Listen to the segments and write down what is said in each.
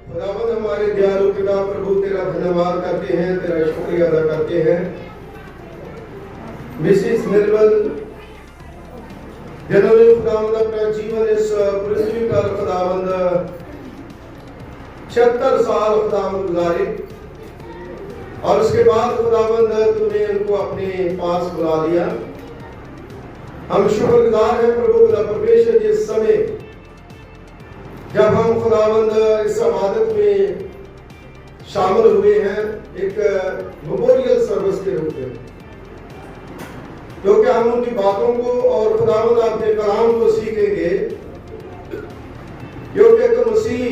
खुदावंद हमारे दयालु पिता प्रभु तेरा धन्यवाद करते हैं, तेरा शुक्रिया अदा करते हैं। मिसेस निर्मल जिन्होंने खुदावंद अपना जीवन इस पृथ्वी पर खुदावंद 76 साल खुदावंद गुजारे और उसके बाद खुदावंद तूने उनको अपने पास बुला लिया। हम शुक्रगुजार हैं प्रभु खुदा परमेश्वर जिस समय जब हम खुदावंद इस इबादत में शामिल हुए हैं एक मेमोरियल सर्विस के रूप में, क्योंकि हम उनकी बातों को और खुदावंद अपने कलाम को सीखेंगे, क्योंकि तो मसीह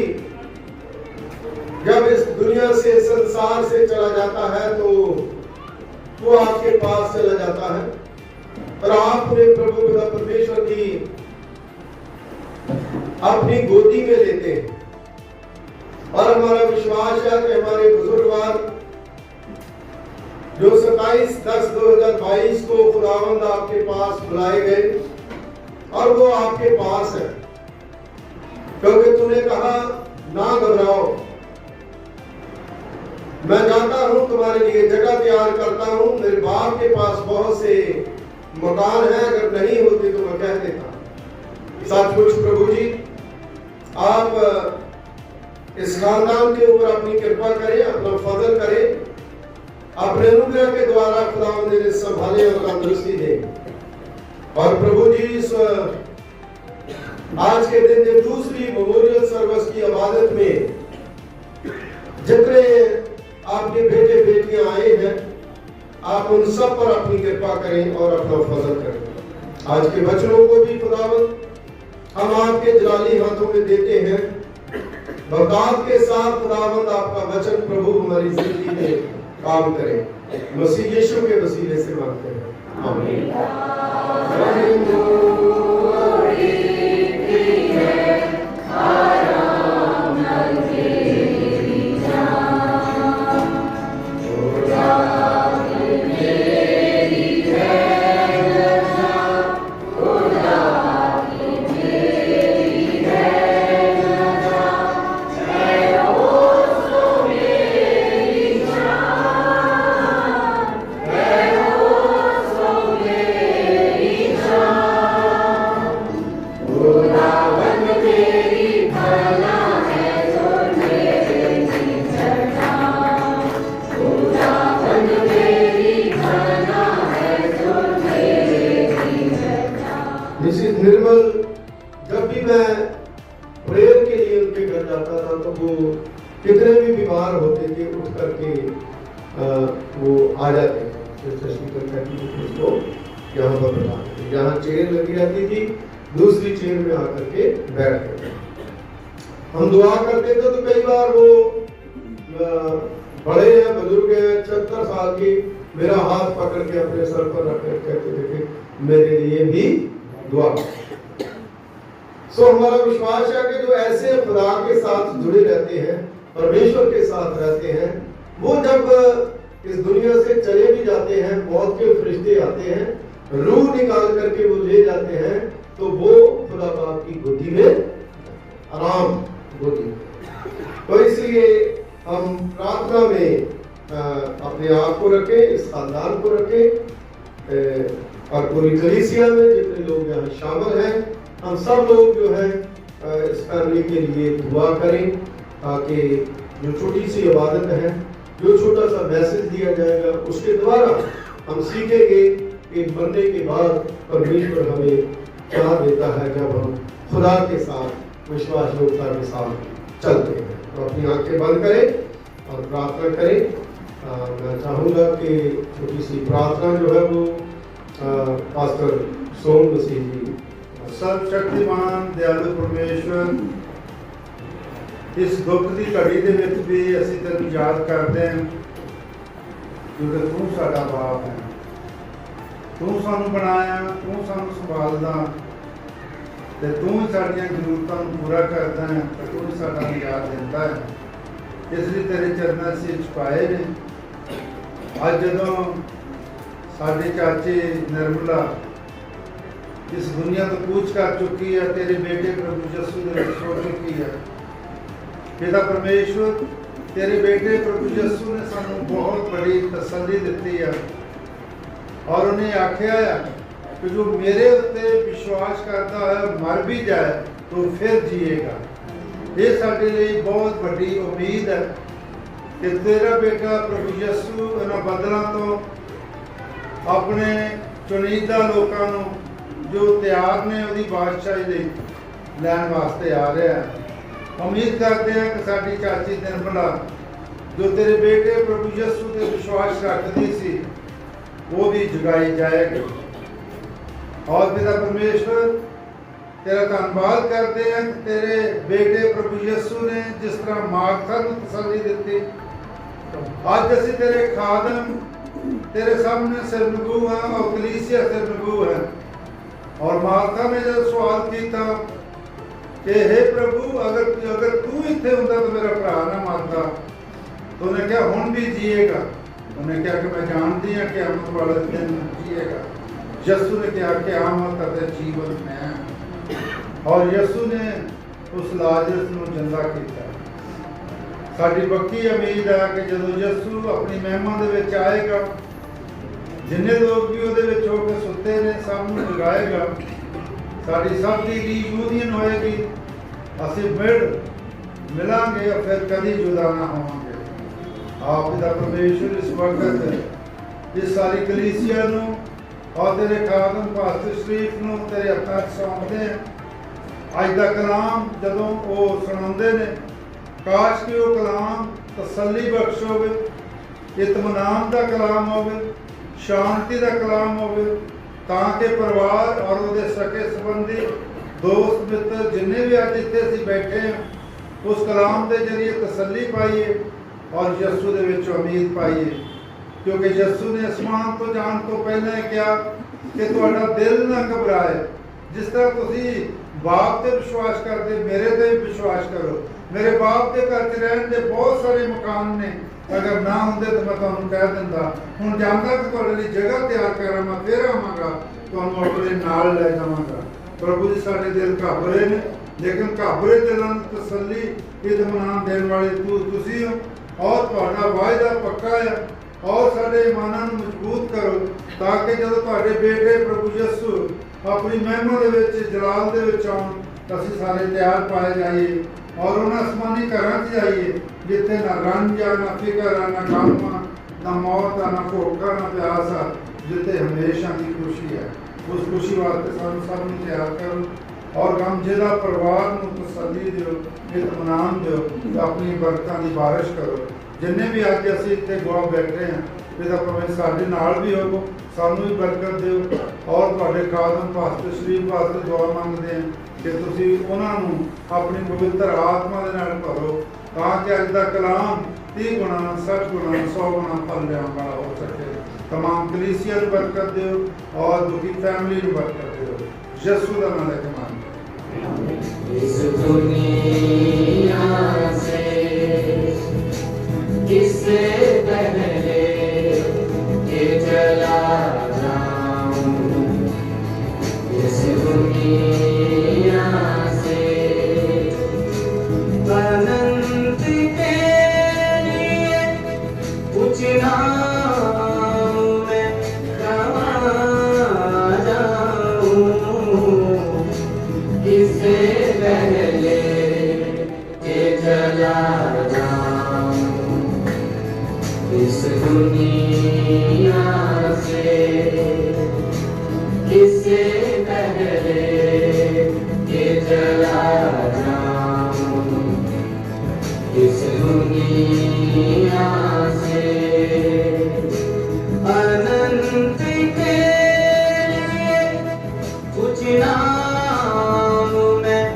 जब इस दुनिया से संसार से चला जाता है तो वो आपके पास चला जाता है और आपने प्रभु खुदा परमेश्वर की अपनी गोदी में लेते हैं। और हमारा विश्वास है कि हमारे बुजुर्गवार जो 27/10/2022 को खुदावंद आपके पास बुलाए गए और वो आपके पास है, क्योंकि तूने कहा ना घबराओ, मैं जाता हूं तुम्हारे लिए जगह तैयार करता हूं, मेरे बाप के पास बहुत से मकान हैं, अगर नहीं होते तो मैं कह देता। सचमुच प्रभु जी आप इस खानदान के ऊपर अपनी कृपा करें, अपना फजल करें, अपने अनुग्रह के द्वारा खुदावंद ने संभाले और तंदुरुस्ती दे। और प्रभु जी इस आज के दिन जो दूसरी मेमोरियल सर्विस की इबादत में जितने आपके बेटे बेटियां आए हैं, आप उन सब पर अपनी कृपा करें और अपना फजल करें। आज के बच्चों को भी खुदावंद हम आपके जलाली हाथों में देते हैं। बरकत के साथ खुदावंद आपका वचन प्रभु हमारी जिंदगी में काम करे। मसीह यीशु के वसीले से मांगते हैं, आमीन। निर्मल जब भी मैं प्रेयर के लिए उनके घर जाता था तो वो कितने भी बीमार होते थे उठ करके वो आ जाते थे। उसको यहाँ पर बताते, जहाँ चेयर लगी रहती थी दूसरी चेयर में आकर के बैठते थे। हम दुआ करते थे तो कई बार वो बड़े हैं, बुजुर्ग हैं, 76 साल की, मेरा हाथ पकड़ के अपने सर पर रख कर कहते थे कि मेरे लिए भी दुआ। सो हमारा विश्वास है कि जो ऐसे खुदा के साथ जुड़े रहते हैं, परमेश्वर के साथ रहते हैं, वो जब इस दुनिया से चले भी जाते हैं, मौत के फरिश्ते आते हैं, रूह निकाल करके वो ले जाते हैं, तो वो खुदा बाप की गोदी में आराम गोदी। तो इसलिए हम प्रार्थना में अपने आप को रखें, इस खानदान को रखें और पूरी कलीसिया में जितने लोग यहाँ शामिल हैं, हम सब लोग जो है इस फैमिली के लिए दुआ करें, ताकि जो छोटी सी इबादत है, जो छोटा सा मैसेज दिया जाएगा, उसके द्वारा हम सीखेंगे कि मरने के बाद परमेश्वर हमें क्या देता है जब हम खुदा के साथ विश्वास योग्यता के साथ चलते हैं। तो अपनी आंखें बंद करें और प्रार्थना करें। मैं चाहूँगा कि छोटी सी प्रार्थना जो है वो पास्टर सोम मसीह जी। सर्वशक्तिमान दयालु परमेश्वर, इस दुख की घड़ी दे विच भी असीं तैनूं याद करते हैं क्योंकि तू साडा बाप है, तू सानूं बनाया, तू सानूं संभालदा ते तू ही साडीआं जरूरतां नूं पूरा करदा है, तू ही साडा निजात दिंदा है। इसलिए तेरे चरनां 'ਚ छुपाए ने। अज जदों साडे चाचे निर्मला इस दुनिया तो कूच कर चुकी है, तेरे बेटे प्रभु यीशु ने सो चुकी है, पिता परमेश्वर, तेरे बेटे प्रभु यीशु ने सानू बहुत बड़ी तसल्ली दी है और उन्हें आख्या है कि जो मेरे उत्ते विश्वास करता है मर भी जाए तो फिर जिएगा। ये साडे लिए बहुत बड़ी उम्मीद है कि तेरा बेटा प्रभु यीशु इन्हां बदलों तो अपने चुनिंदा लोगों को जो तैयार ने उसकी बादशाही लैन वास्ते आ रहा है। उम्मीद करते हैं कि साडी चाची निर्मला जो तेरे बेटे प्रभु यीशु ते विश्वास रखती सी वो भी जगाई जाएगी। और पिता परमेश्वर, तेरा धन्यवाद करते हैं कि तेरे बेटे प्रभु यीशु ने जिस तरह मार्था को तसल्ली दी, आज असी तेरे खादम तेरे सामने सिरनगू हैं और कलीसिया सिरनगू है। और मार्था ने जब सवाल किया कि हे प्रभु, अगर तू इतने होता तो मेरा भरा ना मरता, तो उन्हें क्या हुण भी जिएगा? उन्हें क्या कि मैं जानती हूँ कि अमत वाले दिन जिएगा। यीशु ने क्या कि आमत और जीवन मैं, और यीशु ने उस लाजरस को जिंदा किया। साडी पक्की उम्मीद है कि जब यीशु अपनी महिमा दे विच आएगा, जिन्ने लोग भी उहदे विच होके सुते ने सब नूं जगाएगा। साडी सब दी रीयूनियन होएगी, असीं मिलांगे और फिर कभी जुदा ना होवांगे। आप पिता परमेश्वर इस वक्त इस सारी कलीसिया नूं और तेरे खादम पास्टर शरीफ नूं तेरे हत्थां च सौंपदे हैं। अज दा कलाम जदों वो सुणाउंदे ने, काश कि वो कलाम तसल्ली बख्श होवे, इत्मीनान दा कलाम होवे, शांति दा कलाम होवे, ताकि परिवार और उहदे सके संबंधी दोस्त मित्र जिन्ने भी अज इत्थे असीं बैठे हैं उस कलाम के जरिए तसल्ली पाइए और यीशु दे विच उम्मीद पाइए। क्योंकि यीशु ने आसमान तो जान तो पहले क्या कि तुहाडा दिल ना घबराए। जिस तरह तुसीं बाप ते विश्वास करते, मेरे ते विश्वास करो। मेरे बाप के घर च रहन दे बहुत सारे मकान ने, अगर ना होंदे तो मैं तुहानूं कह दिंदा। हुण जांदा कि तुहाडे लई जगह तैयार करा, मैं फिर आवांगा, तुहानूं अपने नाल लै जावांगा। प्रभु जी साडे दिल घाबरे ने, लेकिन घाबरे दिलों नूं तसल्ली इत्मीनान देण वाले तुसीं हो और तुहाडा वायदा पक्का है। और साडे ईमानां नूं मजबूत करो ताकि जदों तुहाडे बेटे प्रभु यीशु अपनी महिमा दे विच जलाल दे विच आउण तां असीं सारे तैयार पाए जाइए और उन्हां आसमानी घरां 'च जाइए जिथे ना रंज आ, ना फिकर आ, ना गम आ, ना मौत आ, ना भुख आ, ना प्यास आ, जिथे हमेशा की खुशी है। उस खुशी वास्ते सानूं सब नूं तैयार करो और गमज़दा परिवार नूं तसल्ली दिओ, इत्मीनान दिओ, अपनी बरकतां दी बारिश करो। जिन्ने भी अज असीं इत्थे गवा बैठे हैं, पिता परमेश्वर साडे नाल भी होवो, सानूं भी बरकत दिओ। और तुहाडे खादम पास्टर शरीफ वास्ते दुआ मंगदे हैं कि तुसीं उन्हां नूं अपनी पवित्र आत्मा दे नाल भरो ताकि अज दा कलाम 30 गुणा 60 गुणा 100 गुणा फल लिआउण वाला हो सके। तमाम कलीसिया नूं बरकत दिओ और दुखी फैमिली नूं बरकत दिओ। यीशु दा नाम लेके मांगदे। इस दुनिया से किससे पहले के चला जाऊं, इस दुनिया से अनंत के लिए कुछ ना मैं कहाँ जाऊं, किससे पहले के चला जाऊं, इस दुनिया से किससे पहले के चला जाऊं, इस दुनिया से अनंत के लिए कुछ नाम मैं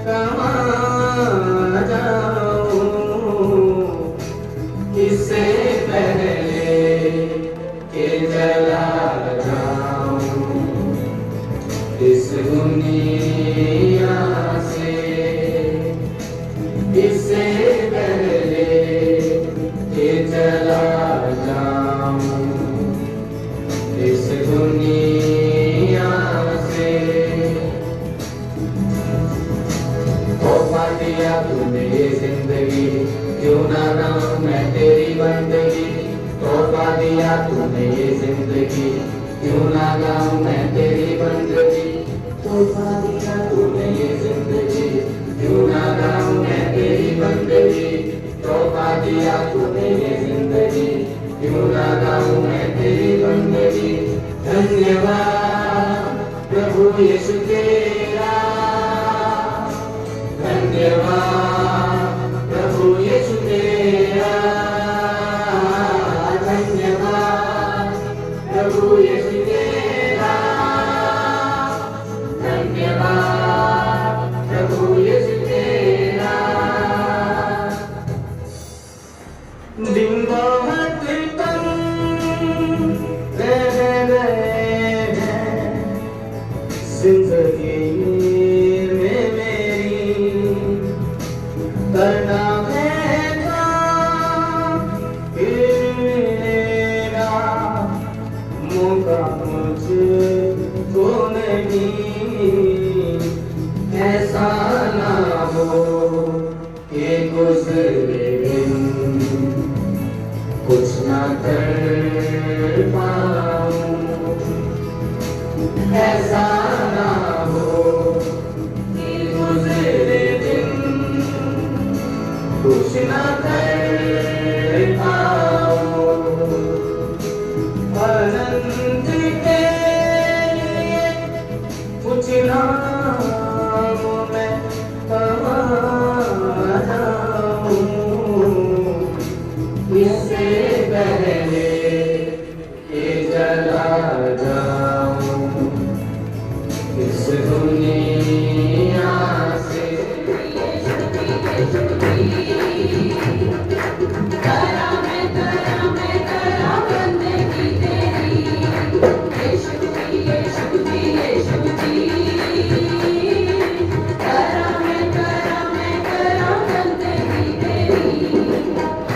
कहाँ जाऊं, किससे पहले के चला जाऊं, इस दुनिया से किससे पहले के चला जाऊं, इस दुनिया से। ओ पाटिया तूने ये जिंदगी क्यों ना गाऊं मैं तेरी बंदगी, तोहफा दिया तूने ये जिंदगी। क्यों ना गाऊं मैं तेरी बंदगी, तोहफा दिया तूने ये जिंदगी। क्यों ना गाऊं मैं तेरी बंदगी, तोहफा दिया तूने ये जिंदगी। क्यों ना गाऊं मैं तेरी बंदगी। धन्यवाद प्रभु यीशु तेरा, धन्यवाद प्रभु यीशु तेरा, धन्यवाद प्रभु यीशु तेरा, धन्यवाद प्रभु यीशु तेरा। दिन बहुत कम रह गए हैं जिंदगी में मेरी, करना है काम फिर मिलेगा मौका मुझको नहीं। ऐसा ना हो कि गुजरे दिन कुछ ना कर पाऊं, ऐसा ना हो कि गुजरे दिन कुछ ना कर पाऊं। अनंत के लिए कुछ ना मैं कहाँ जाऊं, इससे पहले कि चला जाऊं इस दुनिया से। करा मैं करा बंदगी तेरी, यीशु जी यीशु जी यीशु जी। करा मैं करा बंदगी तेरी।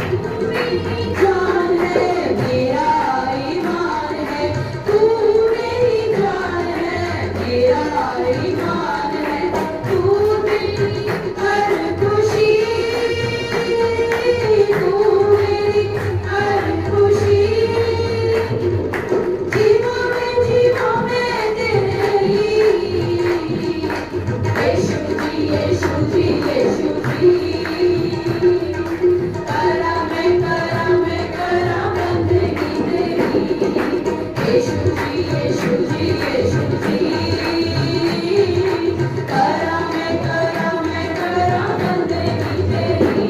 तू मेरी जान है, मेरा ईमान है। तू मेरी जान है, मेरा ईमान है। तू मेरी हर खुशी, तू मेरी हर खुशी। जीवा में तेरे ही, यीशु जी यीशु जी यीशु जी। करा मैं करा बंदगी तेरी, यीशु जी यीशु जी यीशु जी। करा मैं करा बंदगी तेरी।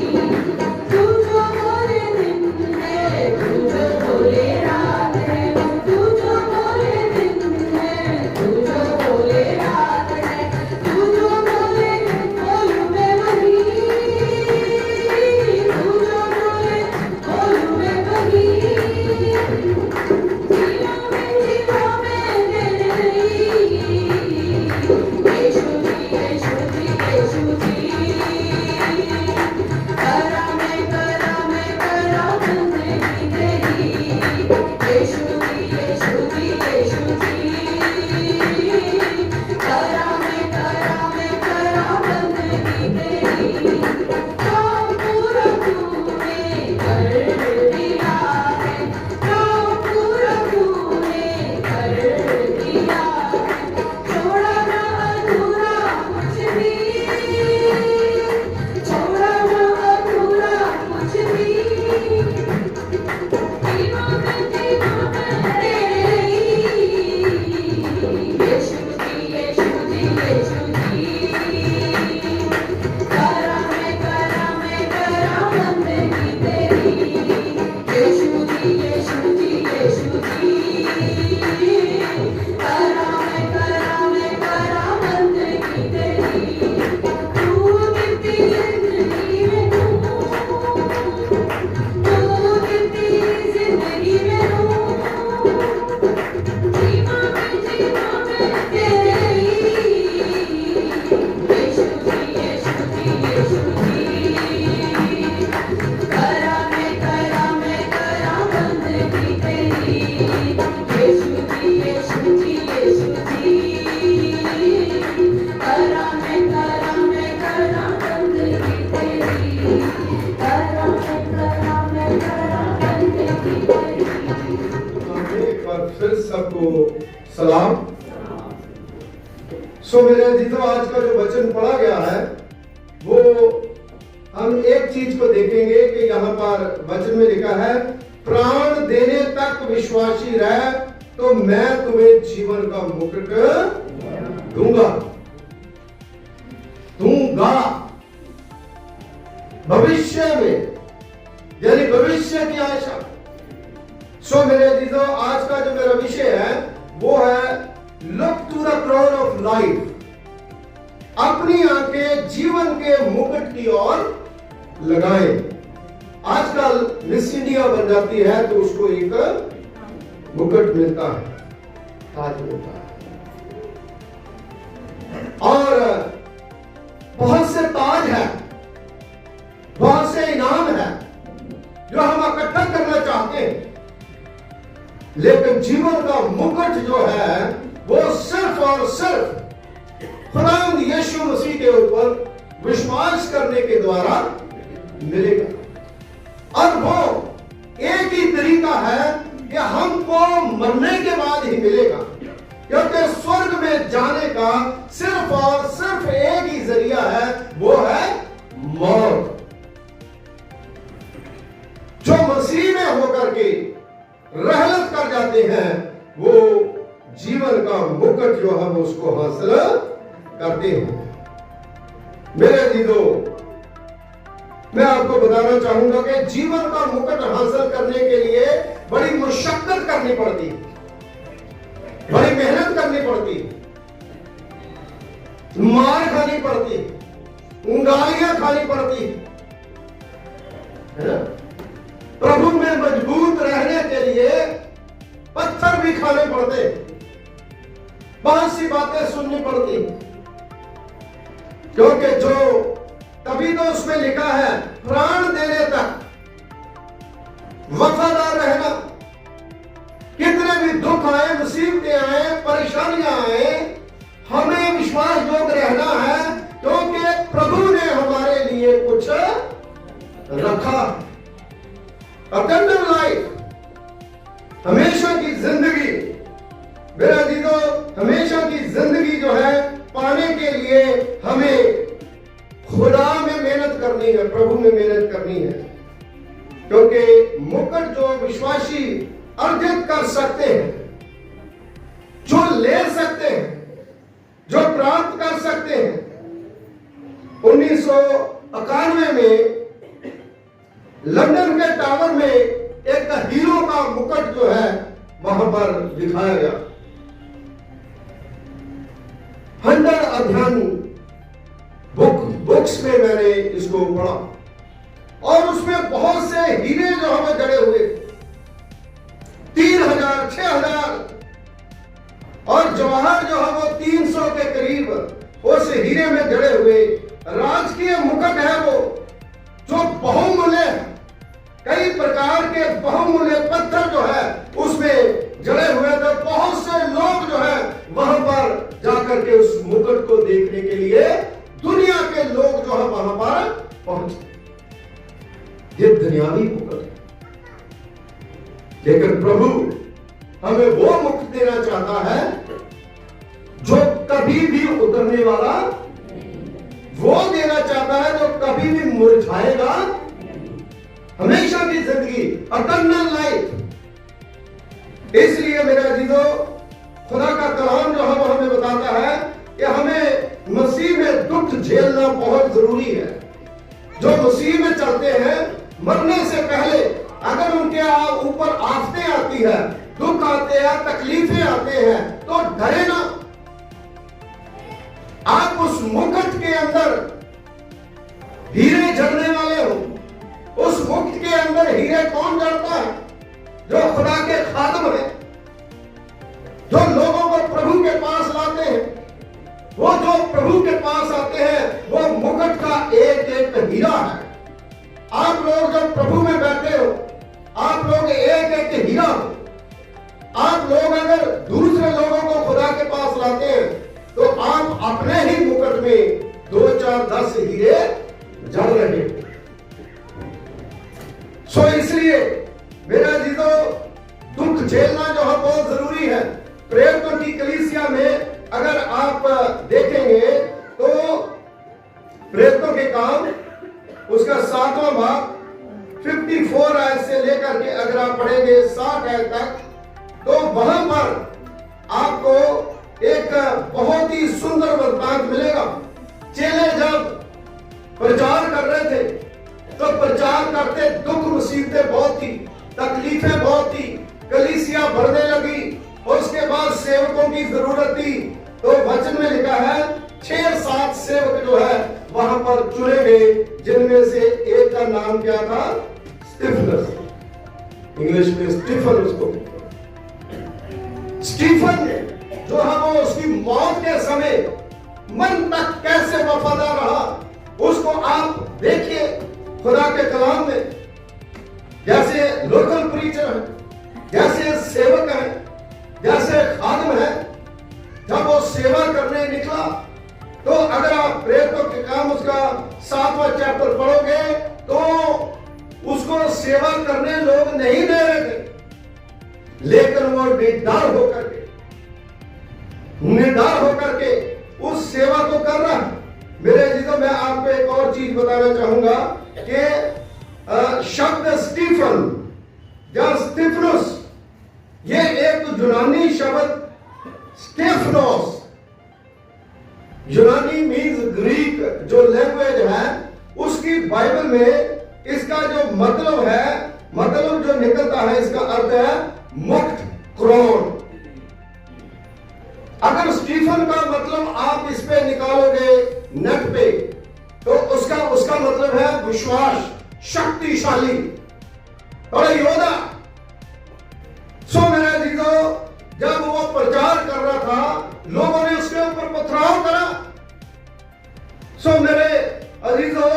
तू जो बोले दिन है, तू जो बोले रात है। तू जो बोले दिन है, तू जो बोले रात है। तू जो बोले बोलूं मैं वही, तू जो बोले बोलूं मैं वही। जीवा में तेरे ही, यीशु जी यीशु जी यीशु जी। करा मैं करा बंदगी तेरी, यीशु जी यीशु जी यीशु जी। करा मैं करा बंदगी तेरी। काम पूरा तूने कर दिया है, काम पूरा तूने कर दिया है। छोड़ा ना अधूरा कुछ भी, छोड़ा ना अधूरा कुछ भी। जीवा में तेरे ही, यीशु जी यीशु जी यीशु जी। करा मैं करा बंदगी तेरी, यीशु जी यीशु जी यीशु जी। करा मैं करा बंदगी तेरी। तू गिरती जिंदगी में तू, तू गिरती जिंदगी में तू। जीवा में तेरे ही, यीशु जी यीशु जी यीशु जी। करा मैं करा बंदगी तेरी, यीशु जी यीशु जी यीशु जी। करा मैं करा बंदगी तेरी। करा एक बार फिर सबको सलाम। सो मेरे अजीजों, आज का जो वचन पढ़ा गया है वो हम एक चीज को देखेंगे कि यहाँ पर वचन में लिखा है, प्राण देने तक विश्वासी रह तो मैं तुम्हें जीवन का मुकुट दूंगा। भविष्य में, यानी भविष्य की आशा। सो मेरे अजीजों, आज का जो मेरा विषय है वो है look to the crown of life. अपनी आंखें जीवन के मुकुट की ओर लगाएं। आजकल मिस इंडिया बन जाती है तो उसको एक मुकुट मिलता है, ताज मिलता है, और बहुत से ताज है, बहुत से इनाम है जो हम इकट्ठा करना चाहते हैं, लेकिन जीवन का मुकुट जो है वो सिर्फ और सिर्फ खुदावंद यीशु मसीह के ऊपर विश्वास करने के द्वारा मिलेगा। और वो एक ही तरीका है कि हमको मरने के बाद ही मिलेगा, क्योंकि स्वर्ग में जाने का सिर्फ और सिर्फ एक ही जरिया है, वो है मौत। जो मसीह में होकर के रहलत कर जाते हैं वो जीवन का मुकुट जो हम उसको हासिल करते हैं। मेरे अजीजों, मैं आपको बताना चाहूंगा कि जीवन का मुकुट हासिल करने के लिए बड़ी मशक्कत करनी पड़ती, बड़ी मेहनत करनी पड़ती, मार खानी पड़ती, उंगालियां खानी पड़ती है ना। प्रभु में मजबूत रहने के लिए पत्थर भी खाने पड़ते, बहुत सी बातें सुननी पड़ती, क्योंकि जो तभी तो उसमें लिखा है प्राण देने तक वफादार रहना। कितने भी दुख आए, मुसीबतें आए, परेशानियां आए, हमें विश्वास योग रहना है, क्योंकि प्रभु ने हमारे लिए कुछ रखा। अटर्नल लाइफ, हमेशा की जिंदगी। मेरे अजीजों, हमेशा की जिंदगी जो है पाने के लिए हमें खुदा में मेहनत करनी है, प्रभु में मेहनत करनी है, क्योंकि मुकुट जो विश्वासी अर्जित कर सकते हैं, जो ले सकते हैं, जो प्राप्त कर सकते हैं। 1991 में लंदन के टावर में एक हीरो का मुकुट जो है वहां पर दिखाया गया। 100 अध्ययन बुक्स में मैंने इसको पढ़ा, और उसमें बहुत से हीरे जो हमें जड़े हुए, 3000, 6000, और जवाहर जो है वो 300 के करीब उस हीरे में जड़े हुए। राजकीय मुकुट है वो, जो बहुमूल्य है। कई प्रकार के बहुमूल्य पत्थर जो है उसमें जड़े हुए थे। बहुत से लोग जो है वहां पर जाकर के उस मुकुट को देखने के लिए दुनिया के लोग जो है वहां पर पहुंचे। ये दुनियावी मुकुट है, लेकिन प्रभु हमें वो मुकुट देना चाहता है जो कभी भी उतरने वाला, वो देना चाहता है जो कभी भी मुरझाएगा, हमेशा की जिंदगी, अटर्नल लाइफ। इसलिए मेरे अजीजों, खुदा का कलाम जो है वो हमें बताता है कि हमें मसीह में दुख झेलना बहुत जरूरी है। जो मसीह में चलते हैं, मरने से पहले अगर उनके ऊपर आफतें आती है, दुख आते हैं, तकलीफें आते हैं, तो डरे ना। आप उस मुकुट के अंदर हीरे जड़ने वाले हो। उस मुकुट के अंदर हीरे कौन जड़ता है? जो खुदा के खादम है, जो लोगों को प्रभु के पास लाते हैं। वो जो प्रभु के पास आते हैं वो मुकुट का एक एक हीरा है। आप लोग जब प्रभु में बैठे हो, आप लोग एक एक हीरा हो। आप लोग अगर दूसरे लोगों को खुदा के पास लाते हैं तो आप अपने ही मुकुट में 2, 4, 10 हीरे जड़ रहे हो। सो इसलिए मेरा जीजो, दुख झेलना जो है बहुत जरूरी है। प्रेरितों की कलीसिया में अगर आप देखेंगे तो प्रेरितों के काम उसका 7वां भाग 54 आयत से लेकर के अगर आप पढ़ेंगे 60 आयत तक, तो वहां पर आपको एक बहुत ही सुंदर वृत्तांत मिलेगा। चेले जब प्रचार कर रहे थे तो प्रचार करते दुख मुसीबतें बहुत थी, तकलीफें बहुत थी, कलीसिया बढ़ने लगी और उसके बाद सेवकों की जरूरत थी। तो वचन में लिखा है 6-7 सेवक जो है वहां पर चुने गए, जिनमें से एक का नाम क्या था? स्टीफनस। इंग्लिश में स्टीफन उसको। स्टीफन ने जो है वो उसकी मौत के समय मन तक कैसे वफादार रहा, उसको आप देखिए खुदा के कलाम में। जैसे लोकल प्रीचर है, जैसे सेवक है, जैसे खादिम है, जब वो सेवा करने निकला तो अगर आप प्रेरितों के काम उसका 7वां चैप्टर पढ़ोगे तो उसको सेवा करने लोग नहीं दे रहे थे, लेकिन वो निडर होकर के उस सेवा को कर रहा है। मेरे जीजों, मैं आपको एक और चीज बताना चाहूंगा कि शब्द स्टीफन या स्टीफनुस, ये एक यूनानी शब्द स्टेफनोस, यूनानी मीन्स ग्रीक जो लैंग्वेज है, उसकी बाइबल में इसका जो मतलब है, मतलब जो निकलता है, इसका अर्थ है मुक्त क्रोध। अगर स्टीफन का मतलब आप इस पे निकालोगे नेट पे, तो उसका मतलब है विश्वास, शक्तिशाली और योद्धा। सो मेरे जीजो, जब वो प्रचार कर रहा था, लोगों ने उसके ऊपर पथराव करा। सो मेरे अजीजों,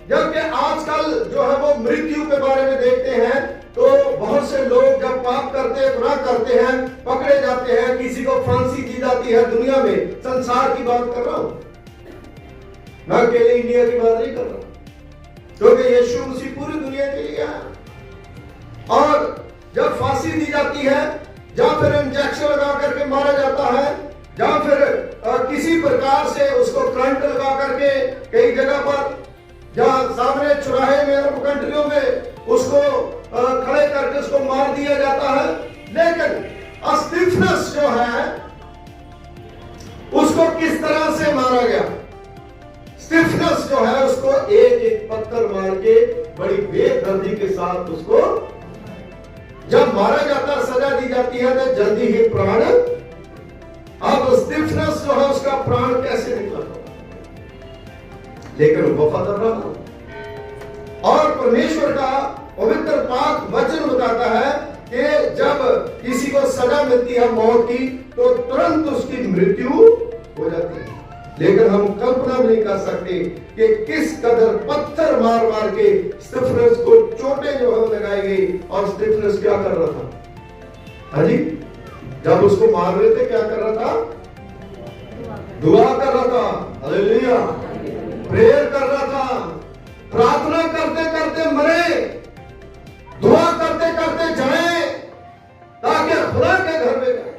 जबकि आजकल जो है वो मृत्यु के बारे में देखते हैं, तो बहुत से लोग जब पाप करते हैं, गुनाह करते हैं, पकड़े जाते हैं, किसी को फांसी दी जाती है। दुनिया में, संसार की बात कर रहा हूं, मैं अकेले इंडिया की बात नहीं कर रहा, क्योंकि यीशु मसीह पूरी दुनिया के लिए है। और जब फांसी दी जाती है, या फिर इंजेक्शन लगा करके मारा जाता है, या फिर किसी प्रकार से उसको करंट लगा करके कई जगह पर, जहां सामने चौराहे में और कंट्रियों में उसको खड़े करके उसको मार दिया जाता है। लेकिन स्टीफनस जो है उसको किस तरह से मारा गया? स्टीफनस जो है उसको एक एक पत्थर मार के बड़ी बेदर्दी के साथ उसको जब मारा जाता है, सजा दी जाती है, तो जल्दी ही प्राण। अब स्टीफनस जो है उसका प्राण कैसे निकला, लेकिन वफादार रहा। और परमेश्वर का पवित्र पाक वचन बताता है कि जब किसी को सजा मिलती है मौत की, तो तुरंत उसकी मृत्यु हो जाती है। लेकिन हम कल्पना भी नहीं कर सकते कि किस कदर पत्थर मार मार के स्टीफनस को चोटें जो है लगाई गई। और स्टीफनस क्या कर रहा था? हाँ जी, जब उसको मार रहे थे क्या कर रहा था? दुआ कर रहा था, हालेलुया, प्रेयर कर रहा था, प्रार्थना करते करते मरे, दुआ करते करते जाए, ताकि खुदा के घर में जाए,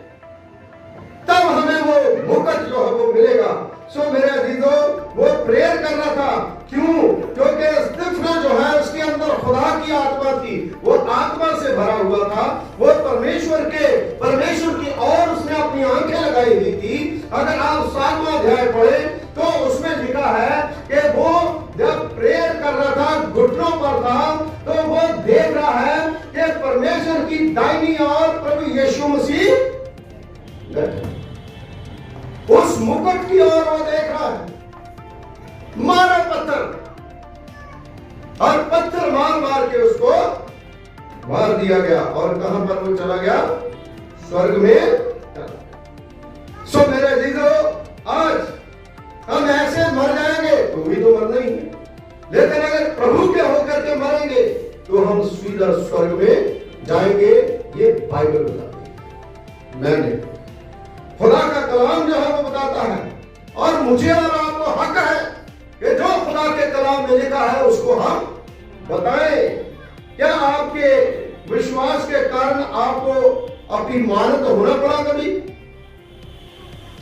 तब हमें वो मुकुट जो है वो मिलेगा। सो मेरे अजीजों, वो प्रेयर कर रहा था। क्यों? क्योंकि स्टीफनस जो है उसके अंदर खुदा की आत्मा थी, वो आत्मा से भरा हुआ था, वो परमेश्वर की और उसने अपनी आंखें लगाई हुई थी। अगर आप 7वां अध्याय पढ़े तो उसमें लिखा है कि वो जब प्रेयर कर रहा था, घुटनों पर था, तो वो देख रहा है कि परमेश्वर की दाहिनी ओर प्रभु यीशु मसीह बैठा, उस मुकुट की ओर वो देख रहा है। मारा पत्थर, और पत्थर मार मार के उसको मार दिया गया। और कहां पर वो चला गया? स्वर्ग में। सो मेरे अजीजों, आज हम ऐसे मर जाएंगे तो भी तो मरना ही है, लेकिन अगर प्रभु के होकर के मरेंगे तो हम सीधा स्वर्ग में जाएंगे। ये बाइबल बताती है, मैंने खुदा का कलाम जो है वो बताता है। और मुझे और आपको हक है कि जो खुदा के कलाम में लिखा है उसको हम बताएं। क्या आपके विश्वास के कारण आपको अपनी मानत होना पड़ा कभी?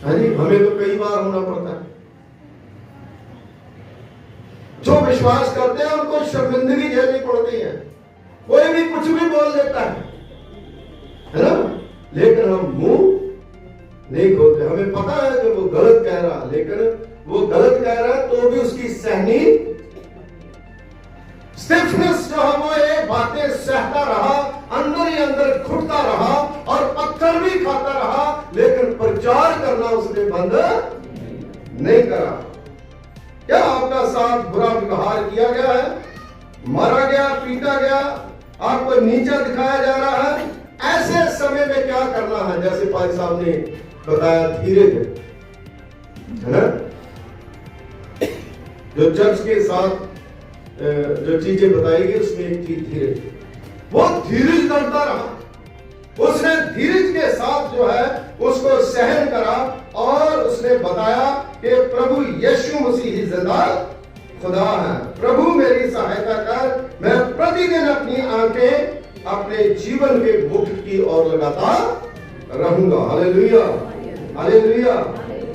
हाँ जी, हमें तो कई बार होना पड़ता है। जो विश्वास करते हैं उनको शर्मिंदगी झेलनी पड़ती है, कोई भी कुछ भी बोल देता है ना, लेकिन हम मुंह नहीं खोलते। हमें पता है कि वो गलत कह रहा, लेकिन वो गलत कह रहा है तो भी उसकी सहनी स्टिफनेस जो है वो ये बातें सहता रहा, अंदर ही अंदर घुटता रहा और पत्थर भी खाता रहा, लेकिन प्रचार करना उसने बंद नहीं करा। क्या आपका साथ बुरा व्यवहार किया गया है, मारा गया, पीटा गया, आपको नीचा दिखाया जा रहा है, ऐसे समय में क्या करना है? जैसे भाई साहब ने बताया, धीरे है ना, जो चर्च के साथ जो चीजें बताई गई उसमें एक चीज धीरज, वो धीरज करता रहा, उसने धीरज के साथ जो है उसको सहन करा और उसने बताया कि प्रभु यीशु मसीह ही जिंदा खुदा है, प्रभु मेरी सहायता कर, मैं प्रतिदिन अपनी आंखें अपने जीवन के मुख की ओर लगाता रहूंगा। Hallelujah, hallelujah.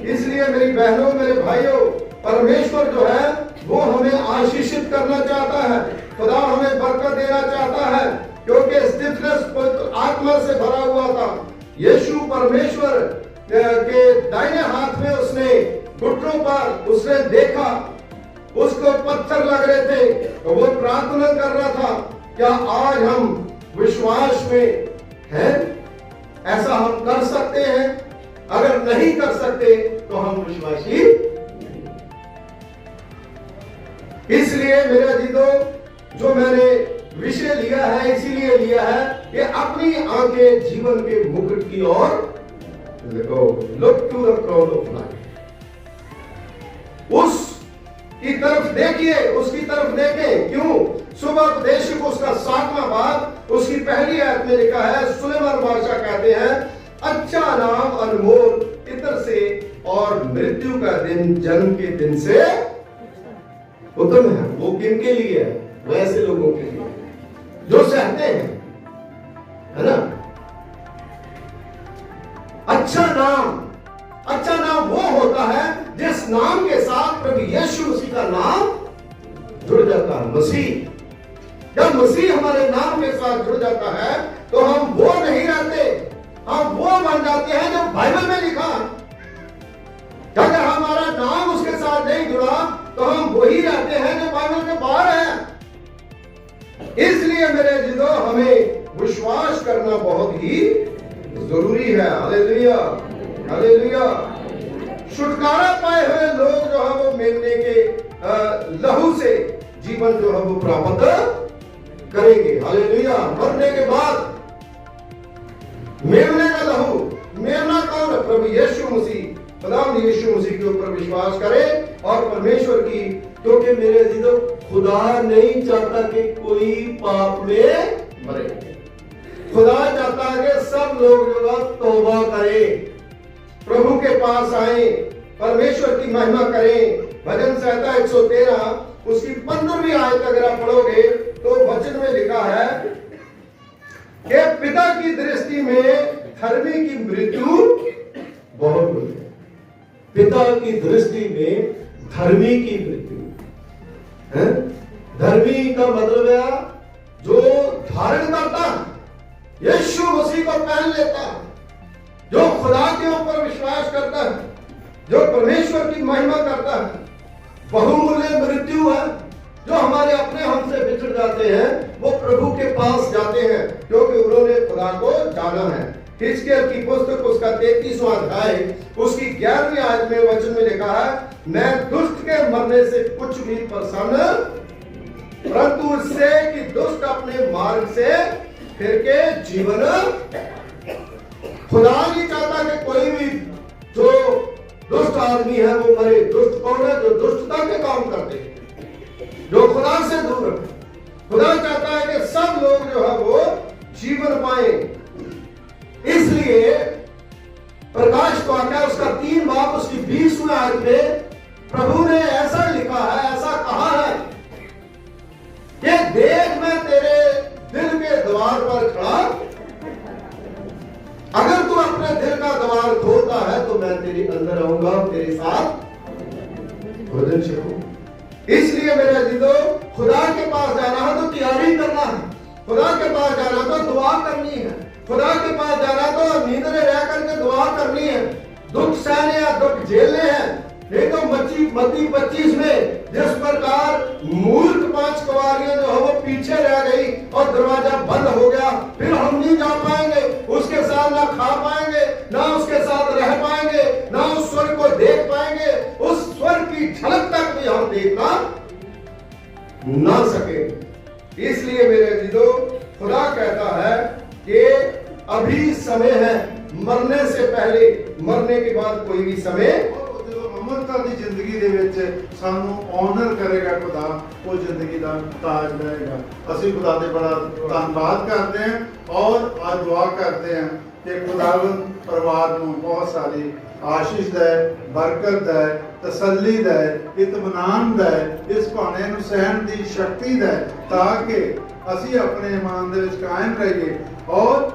इसलिए मेरी बहनों, मेरे भाइयों, परमेश्वर जो है वो हमें आशीषित करना चाहता है, खुदा हमें बरकत देना चाहता है, क्योंकि स्टिफनेस आत्मा से भरा हुआ था। यीशु परमेश्वर के दाहिने हाथ में उसने घुटनों पर उसने देखा, उसको पत्थर लग रहे थे, तो वो प्रार्थना कर रहा था, क्या आज हम विश्वास में हैं? ऐसा हम कर सकते हैं? अगर नहीं कर सकते तो हम विश्वासी। इसलिए मेरे अजीजों, जो मैंने विषय लिया है इसीलिए लिया है कि अपनी आंखें जीवन के मुकुट की ओर देखो, look to the crown of life, उसकी तरफ देखिए, उसकी तरफ देखें। क्यों? सुबह उपदेशक उसका 7वां बाब उसकी पहली आयत में लिखा है, सुलेमान बादशाह कहते हैं, अच्छा नाम अनमोल इत्र से और मृत्यु का दिन जन्म के दिन से उत्तम है। वो किन के लिए है? वैसे लोगों के लिए जो सहते हैं, है ना। अच्छा नाम वो होता है जिस नाम के साथ प्रभु यीशु मसीह का नाम जुड़ जाता है। मसीह, जब मसीह हमारे नाम के साथ जुड़ जाता है तो हम वो नहीं रहते, हम वो बन जाते हैं जो बाइबल में लिखा। अगर हमारा नाम उसके साथ नहीं जुड़ा तो हम वही रहते हैं जो बाइबल के बाहर है। इसलिए मेरे अजीजों, हमें विश्वास करना बहुत ही जरूरी है। Hallelujah, hallelujah. छुटकारा पाए हुए लोग जो है वो मेमने के लहू से जीवन जो है वो प्राप्त करेंगे। हालेलुया। मरने के बाद मेमने का लहू, मेमना कौन है? प्रभु यीशु मसीह। खुदावंद यीशु मसीह के ऊपर विश्वास करें और परमेश्वर की, क्योंकि मेरे अजीजों, खुदा नहीं चाहता कि कोई पाप में मरे। खुदा चाहता है कि सब लोग जो है तौबा करें, प्रभु के पास आए, परमेश्वर की महिमा करें। भजन संहिता 113 उसकी 15वीं आयत अगर आप पढ़ोगे तो वचन में लिखा है कि पिता की दृष्टि में धर्मी की मृत्यु बहुत बुरी है। पिता की दृष्टि में धर्मी की मृत्यु है। धर्मी का मतलब है जो धारण करता, यीशु मसीह को पहन लेता, जो खुदा के ऊपर विश्वास करता है, जो परमेश्वर की महिमा करता है। बहुमूल्य मृत्यु है। जो हमारे अपने हमसे बिछड़ जाते हैं वो प्रभु के पास जाते हैं, क्योंकि उन्होंने खुदा को जाना है। हिजकिय्याह की पुस्तक उसका 33वां अध्याय उसकी 11वीं आयत में वचन में लिखा है, मैं दुष्ट के मरने से कुछ भी प्रसन्न, परंतु उससे कि दुष्ट अपने मार्ग से फिर के जीवन। खुदा नहीं चाहता कि कोई भी जो दुष्ट आदमी है वो मरे। दुष्ट कौन है? जो दुष्टता के काम करते हैं, जो खुदा से दूर है। खुदा चाहता है कि सब लोग जो है वो जीवन पाए। इसलिए प्रकाश वाक्य उसका 3 बाब उसकी 20वीं आयत में प्रभु ने ऐसा लिखा है, ऐसा कहा है कि देख मैं तेरे दिल के द्वार पर करता है तो मैं तेरे अंदर आऊंगा और तेरे साथ भोजन छकूं। इसलिए मेरे अजीजों, खुदा के पास जाना है तो तैयारी करना है, खुदा के पास जाना तो दुआ करनी है, खुदा के पास जाना तो नींद में रह करके दुआ करनी है, दुख सहने या दुख झेलने हैं। नहीं तो मत्ती 25 में जिस प्रकार मूर्ख 5 कुंवारियां जो है वो पीछे रह गई और दरवाजा बंद हो गया, फिर हम नहीं जा पाएंगे उसके साथ, ना खा पाएंगे, ना उसके साथ रह पाएंगे, ना उस स्वर को देख पाएंगे, उस स्वर की झलक तक भी हम देखना ना सके। इसलिए मेरे अजीजों, खुदा कहता है कि अभी समय है, मरने से पहले, मरने के बाद कोई भी समय। ਅਮਰਤਾ ਦੀ ਜ਼ਿੰਦਗੀ ਦੇ ਵਿੱਚ ਸਾਨੂੰ ਆਨਰ ਕਰੇਗਾ ਖੁਦਾ, ਉਹ ਜ਼ਿੰਦਗੀ ਦਾ ਤਾਜ ਰਹੇਗਾ। ਅਸੀਂ ਖੁਦਾ ਦੇ ਬੜਾ ਧੰਨਵਾਦ ਕਰਦੇ ਹਾਂ ਔਰ ਆ ਦੁਆ ਕਰਦੇ ਹਾਂ ਕਿ ਖੁਦਾਵੰਦ ਪਰਿਵਾਰ ਨੂੰ ਬਹੁਤ ਸਾਰੀ ਆਸ਼ੀਸ਼ ਦੇ, ਬਰਕਤ ਦੇ, ਤਸੱਲੀ ਦੇ, ਇਤਮਾਨਾਨ ਦੇ, ਇਸ ਭਾਣੇ ਨੂੰ ਸਹਿਣ ਦੀ ਸ਼ਕਤੀ ਦੇ, ਤਾਂ ਕਿ ਅਸੀਂ ਆਪਣੇ ਈਮਾਨ ਦੇ ਵਿੱਚ ਕਾਇਮ ਰਹੀਏ ਔਰ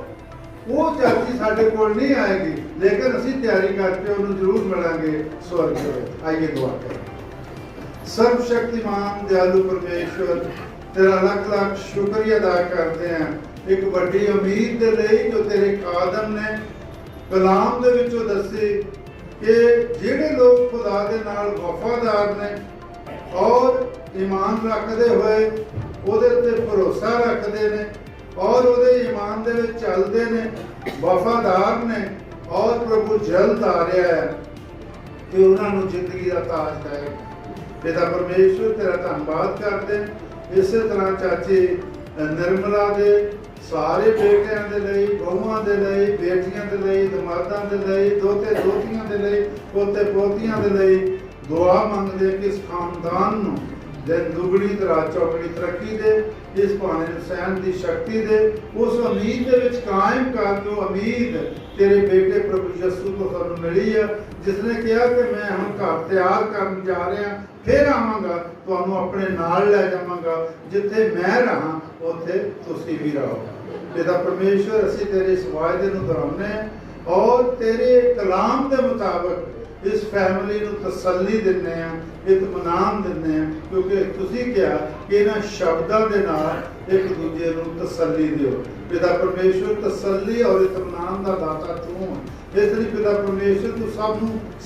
ਉਹ ਚਾਚੀ ਸਾਡੇ ਕੋਲ ਨਹੀਂ ਆਏਗੀ, ਲੇਕਿਨ ਅਸੀਂ ਤਿਆਰੀ ਕਰਕੇ ਉਹਨੂੰ ਜ਼ਰੂਰ ਮਿਲਾਂਗੇ ਸਵਰਗ ਦੇ ਵਿੱਚ। ਆਈਏ ਦੁਆ ਕਰੀਏ। ਸਰਬ ਸ਼ਕਤੀਮਾਨ ਦਿਆਲੂ ਪਰਮੇਸ਼ਵਰ, ਤੇਰਾ ਲੱਖ ਲੱਖ ਸ਼ੁਕਰੀਆ ਅਦਾ ਕਰਦੇ ਹਾਂ ਇੱਕ ਵੱਡੀ ਉਮੀਦ ਦੇ ਲਈ ਜੋ ਤੇਰੇ ਕਾਦਮ ਨੇ ਕਲਾਮ ਦੇ ਵਿੱਚੋਂ ਦੱਸੇ ਕਿ ਜਿਹੜੇ ਲੋਕ ਖੁਦਾ ਦੇ ਨਾਲ ਵਫਾਦਾਰ ਨੇ ਔਰ ਈਮਾਨ ਰੱਖਦੇ ਹੋਏ ਉਹਦੇ ਤੇ ਭਰੋਸਾ ਰੱਖਦੇ ਨੇ ਔਰ ਉਹਦੇ ਈਮਾਨ ਦੇ ਵਿੱਚ ਚੱਲਦੇ ਨੇ, ਵਫਾਦਾਰ ਨੇ ਔਰ ਪ੍ਰਭੂ ਜਲਦ ਆ ਰਿਹਾ ਹੈ ਕਿ ਉਹਨਾਂ ਨੂੰ ਜ਼ਿੰਦਗੀ ਦਾ ਤਾਜ ਦੇਗਾ। ਪਿਤਾ ਪਰਮੇਸ਼ਵਰ, ਤੇਰਾ ਧੰਨਵਾਦ ਕਰਦੇ। ਇਸੇ ਤਰ੍ਹਾਂ ਚਾਚੀ ਨਿਰਮਲਾ ਦੇ ਸਾਰੇ ਬੇਟਿਆਂ ਦੇ ਲਈ, ਬਹੂਆਂ ਦੇ ਲਈ, ਬੇਟੀਆਂ ਦੇ ਲਈ, ਦਮਾਦਾਂ ਦੇ ਲਈ, ਦੋਤੇ ਦੋਤੀਆਂ ਦੇ ਲਈ, ਪੋਤੇ ਪੋਤੀਆਂ ਦੇ ਲਈ ਦੁਆ ਮੰਗਦੇ ਕਿ ਇਸ ਖਾਨਦਾਨ ਨੂੰ ਦਿਨ ਦੁਗਣੀ ਤੇ ਰਾਤ ਚੌਗਣੀ ਤਰੱਕੀ ਦੇ, ਇਸ ਭਾਣੇ ਨੂੰ ਸਹਿਣ ਦੀ ਸ਼ਕਤੀ ਦੇ, ਉਸ ਉਮੀਦ ਦੇ ਵਿੱਚ ਕਾਇਮ ਕਰ ਜੋ ਉਮੀਦ ਤੇਰੇ ਬੇਟੇ ਪ੍ਰਭੂ ਯਿਸੂ ਤੋਂ ਸਾਨੂੰ ਮਿਲੀ ਹੈ, ਜਿਸ ਨੇ ਕਿਹਾ ਕਿ ਮੈਂ ਹੁਣ ਘਰ ਤਿਆਰ ਕਰਨ ਜਾ ਰਿਹਾ, ਫਿਰ ਆਵਾਂਗਾ, ਤੁਹਾਨੂੰ ਆਪਣੇ ਨਾਲ ਲੈ ਜਾਵਾਂਗਾ, ਜਿੱਥੇ ਮੈਂ ਰਹਾਂ ਉੱਥੇ ਤੁਸੀਂ ਵੀ ਰਹੋ। ਪਿਤਾ ਪਰਮੇਸ਼ਵਰ, ਅਸੀਂ ਤੇਰੇ ਇਸ ਵਾਅਦੇ ਨੂੰ ਦੁਹਰਾਉਂਦੇ ਹਾਂ ਔਰ ਤੇਰੇ ਕਲਾਮ ਦੇ ਮੁਤਾਬਕ ਇਸ ਫੈਮਿਲੀ ਨੂੰ ਤਸੱਲੀ ਦਿੰਦੇ ਹਾਂ, ਇਤਮਾਨਾਨ ਦਿੰਦੇ ਹਾਂ, ਕਿਉਂਕਿ ਤੁਸੀਂ ਕਿਹਾ ਕਿ ਇਹਨਾਂ ਸ਼ਬਦਾਂ ਦੇ ਨਾਲ ਇੱਕ ਦੂਜੇ ਨੂੰ ਤਸੱਲੀ ਦਿਓ। ਪਿਤਾ ਪਰਮੇਸ਼ਵਰ, ਤਸੱਲੀ ਔਰ ਇਤਮਾਨਾਨ ਦਾ ਦਾਤਾ ਤੂੰ ਹੈ। ਇਸ ਲਈ ਪਿਤਾ ਪਰਮੇਸ਼ਵਰ, ਤੂੰ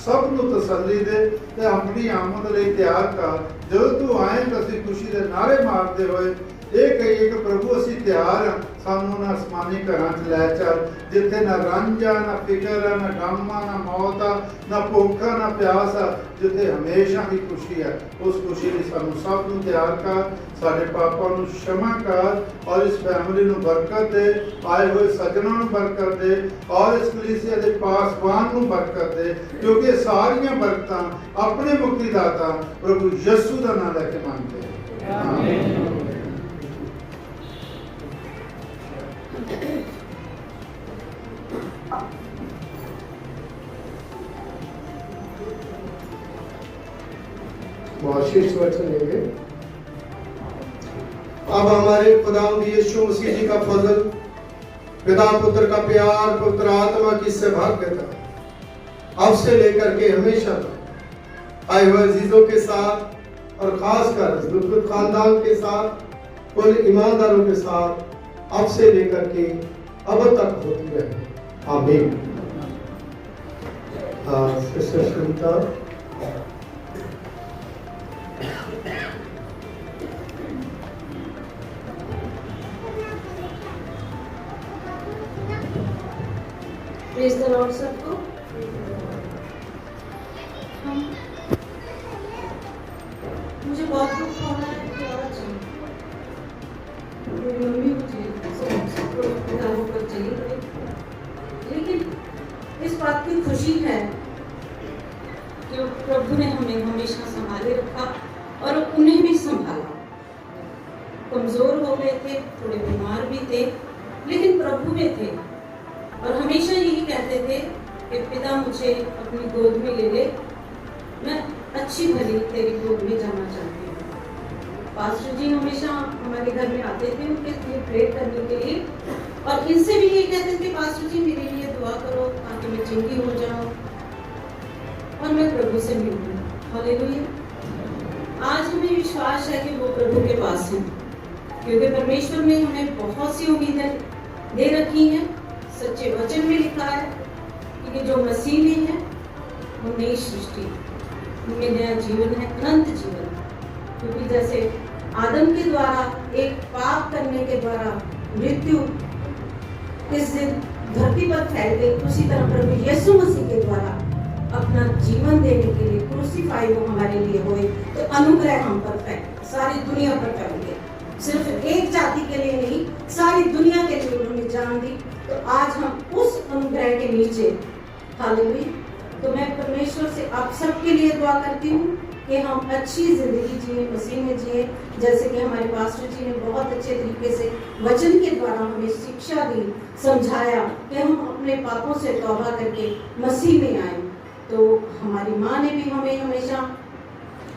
ਸਭ ਨੂੰ ਤਸੱਲੀ ਦੇ ਤੇ ਆਪਣੀ ਆਮਦ ਲਈ ਤਿਆਰ ਕਰ। ਜਦੋਂ ਤੂੰ ਆਏ ਤਾਂ ਅਸੀਂ ਖੁਸ਼ੀ ਦੇ ਨਾਅਰੇ ਮਾਰਦੇ ਹੋਏ ਇਹ ਕਹੀਏ ਕਿ ਪ੍ਰਭੂ ਅਸੀਂ ਤਿਆਰ ਹਾਂ, ਸਾਨੂੰ ਨਾ ਅਸਮਾਨੀ ਘਰਾਂ 'ਚ ਲੈ ਚੱਲ, ਜਿੱਥੇ ਨਾ ਰੰਜ ਆ, ਨਾ ਫਿਕਰ ਆ, ਨਾ ਗਮ ਆ, ਨਾ ਮੌਤ ਆ, ਨਾ ਭੁੱਖ ਆ, ਨਾ ਪਿਆਸ ਆ, ਜਿੱਥੇ ਹਮੇਸ਼ਾ ਦੀ ਖੁਸ਼ੀ ਹੈ। ਉਸ ਖੁਸ਼ੀ ਲਈ ਸਾਨੂੰ ਸਭ ਨੂੰ ਤਿਆਰ ਕਰ, ਸਾਡੇ ਪਾਪਾਂ ਨੂੰ क्षमा ਕਰ ਔਰ ਇਸ ਫੈਮਿਲੀ ਨੂੰ ਬਰਕਤ ਦੇ, ਆਏ ਹੋਏ ਸੱਜਣਾਂ ਨੂੰ ਬਰਕਤ ਦੇ ਔਰ ਇਸ ਕਲੀਸਿਆ ਦੇ ਪਾਸਵਾਨ ਨੂੰ ਬਰਕਤ ਦੇ, ਕਿਉਂਕਿ ਇਹ ਸਾਰੀਆਂ ਬਰਕਤਾਂ ਆਪਣੇ ਮੁਕਤੀਦਾਤਾ ਪ੍ਰਭੂ ਯਿਸੂ ਦਾ ਨਾਮ ਲੈ ਕੇ ਮੰਗਦੇ ਹਾਂ। ਆਮੀਨ। शीर्ष वचन लेंगे। अब हमारे खुदावंद यीशु मसीह जी का फजल, पिता पुत्र का प्यार, पवित्र आत्मा की सहभागिता अब से लेकर के हमेशा तक आए हुए अजीजों के साथ और खासकर बिल्कुल खानदान के साथ, कुल ईमानदारों के साथ अब से लेकर के अब तक होती रहे। आमीन। Sister Sunita, praise the Lord सबको। मुझे बहुत दुख हो रहा है कि आज मेरी मम्मी मुझे किताबों पर चली गई, लेकिन इस बात की खुशी है कि प्रभु ने हमें हमेशा संभाले रखा और उन्हें भी संभाला। कमजोर हो गए थे, थोड़े बीमार भी थे, लेकिन प्रभु में थे और हमेशा यही कहते थे कि पिता मुझे अपनी गोद में ले ले, मैं अच्छी भली तेरी गोद में जाना चाहती हूँ। पास्टर जी हमेशा हमारे घर में आते थे उनके लिए प्रे करने के लिए और इनसे भी यही कहते थे, पास्टर जी मेरे लिए दुआ करो ताकि मैं चंगी हो जाऊँ, और मैं प्रभु से मिलूँ। हालेलुया। आज हमें विश्वास है कि वो प्रभु के पास है, क्योंकि परमेश्वर ने हमें बहुत सी उम्मीदें दे रखी हैं। सच्चे वचन में लिखा है कि जो मसीह में है वो नई सृष्टि, उनमें नया जीवन है, अनंत जीवन। क्योंकि जैसे आदम के द्वारा एक पाप करने के द्वारा मृत्यु इस दिन धरती पर फैल गई, उसी तरह प्रभु यीशु मसीह के द्वारा अपना जीवन देने के लिए क्रूसीफाई वो हमारे लिए हुए, तो अनुग्रह हम पर फैल सारी दुनिया पर फैल गए। सिर्फ एक जाति के लिए नहीं, सारी दुनिया के लिए उन्होंने जान दी। तो आज हम उस अनुग्रह के नीचे, हालेलुया। तो मैं परमेश्वर से आप सबके लिए दुआ करती हूँ कि हम अच्छी जिंदगी जिए, मसीह में जिए, जैसे कि हमारे पास्टर जी ने बहुत अच्छे तरीके से वचन के द्वारा हमें शिक्षा दी, समझाया कि हम अपने पापों से तौबा करके मसीह में आए। तो हमारी माँ ने भी हमें हमेशा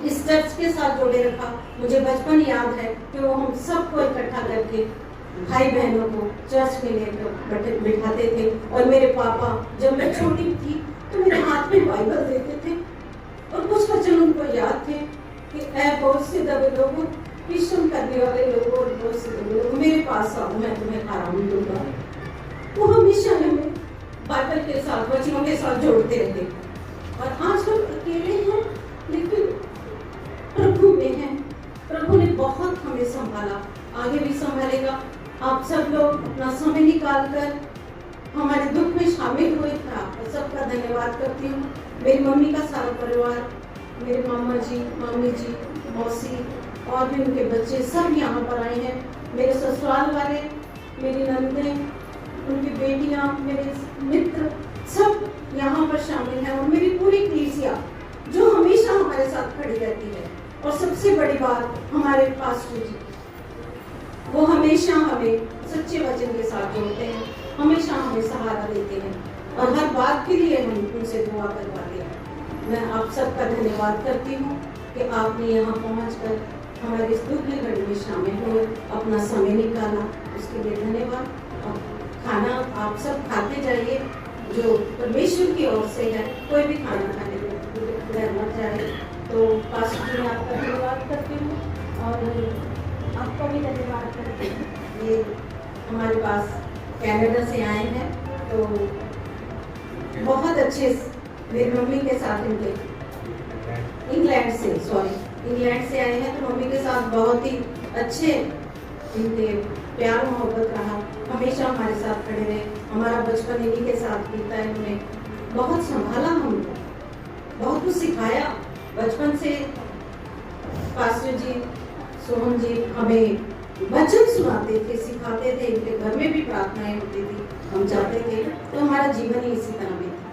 इस चर्च के साथ जोड़े रखा। मुझे बचपन याद है कि वो हम सबको इकट्ठा करके भाई बहनों को चर्च में लेकर बिठाते थे। और मेरे पापा जब मैं छोटी थी तो मेरे हाथ में बाइबल देते थे और कुछ वचन उनको याद थे कि ऐ बहुत से दबे लोगों, परिश्रम करने वाले लोगों और बहुत से दबे लोगों, मेरे पास आओ, मैं तुम्हें आराम दूंगा। वो हमेशा हमें बाइबल के साथ, वचनों के साथ जोड़ते रहे। और आज हम अकेले हैं लेकिन प्रभु में हैं। प्रभु ने बहुत हमें संभाला, आगे भी संभालेगा। आप सब लोग अपना समय निकाल कर हमारे दुख में शामिल हुए थे, आपका सबका धन्यवाद करती हूँ। मेरी मम्मी का सारा परिवार, मेरे मामा जी, मामी जी, मौसी और भी उनके बच्चे सब यहाँ पर आए हैं। मेरे ससुराल वाले, मेरी नंदें, उनकी बेटियाँ, मेरे मित्र सब यहाँ पर शामिल हैं। और मेरी पूरी कलीसिया जो हमेशा हमारे साथ खड़ी रहती है। और सबसे बड़ी बात हमारे पास्टर जी, वो हमेशा हमें सच्चे वचन के साथ जोड़ते हैं, हमेशा हमें सहारा देते हैं और हर बात के लिए हम उनसे दुआ करवाते हैं। मैं आप सबका धन्यवाद करती हूँ कि आपने यहाँ पहुँचकर हमारे इस दुख की घड़ी में शामिल हुए, अपना समय निकाला, उसके लिए धन्यवाद। और खाना आप सब खाते जाइए जो परमेश्वर की ओर से है, कोई भी खाना खाने में मत जाए। तो पास्टर जी मैं आपका धन्यवाद करती हूँ और आपका भी धन्यवाद करती हूँ। ये हमारे पास कनाडा से आए हैं, तो बहुत अच्छे, मेरी मम्मी के साथ इनके इंग्लैंड से आए हैं। तो मम्मी के साथ बहुत ही अच्छे इनके प्यार मोहब्बत रहा, हमेशा हमारे साथ खड़े रहे। हमारा बचपन इन्हीं के साथ बीता है, उन्होंने बहुत संभाला, हमको बहुत कुछ सिखाया बचपन से। पास्टर जी, सोहन जी हमें वचन सुनाते थे, सिखाते थे, इनके घर में भी प्रार्थनाएं होती थी, हम जाते थे, तो हमारा जीवन ही इसी तरह में था।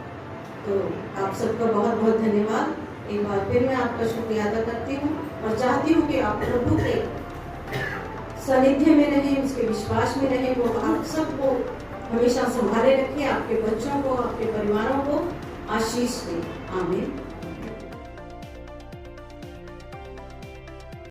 तो आप सबका बहुत बहुत धन्यवाद। एक बार फिर मैं आपका शुक्रिया अदा करती हूँ और चाहती हूँ कि आप प्रभु के सानिध्य में रहें, उसके विश्वास में रहें। वो आप सबको हमेशा संभाले रखें, आपके बच्चों को, आपके परिवारों को आशीष दें। आमीन।